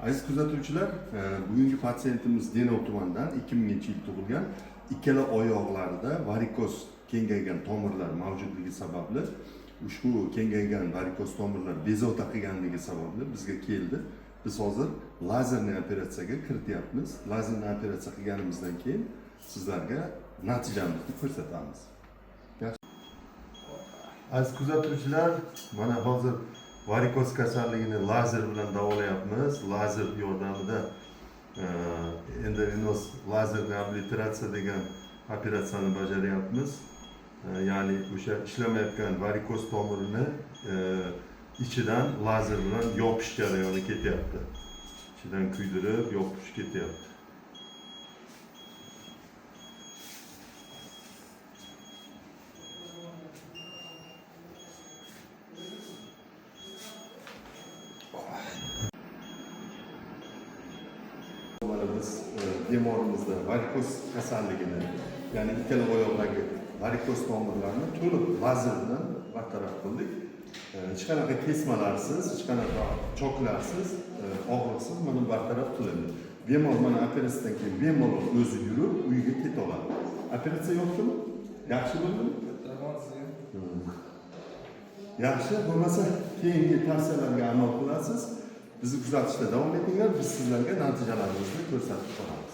Aziz kuzatuvchilar, bugungi patsiyentimiz Denov tumanidan 2000-yil tug'ilgan, ikkala oyoqlarida varikoz kengaygan tomirlar mavjudligi sababli ushbu kengaygan varikoz tomirlar bezovta qilganligi sababli bizga keldi. Biz hozir lazerli operatsiyaga kirityapmiz. Lazerli operatsiya qilganimizdan keyin sizlarga natijamizni ko'rsatamiz. Aziz kuzatuvchilar, mana hozir varikoz kasalligini lazer bilan davolayapmiz. Lazer yordamida endovenoz lazerli obliteratsiya degan operatsiyani bajaryapmiz. Ya'ni o'sha ishlamayotgan varikoz tomirini ichidan lazer bilan yopish jarayoni ketyapti. Ichidan kuydirib, yopish ketyapti. Biz bemorimizda varikoz kasalligini, ya'ni ikkala oyoqdagi varikoz tomirlarni to'liq lazer bilan bartaraf qildik. Hech qanaqa kesmalarsiz, hech qanaqa choklarsiz, og'riqsiz buni bartaraf qilindi. Bemor mana operatsiyadan keyin bemalol o'zi yurib, uyiga keta oladi. Operatsiya yo'qmi? Yaxshi bo'ldimi? Yaxshi bo'lmasa, keyingi tavsiyalarga amal qilasiz. Bizni kuzatishda davom etinglar, biz sizlarga natijalarimizni ko'rsatib qolamiz.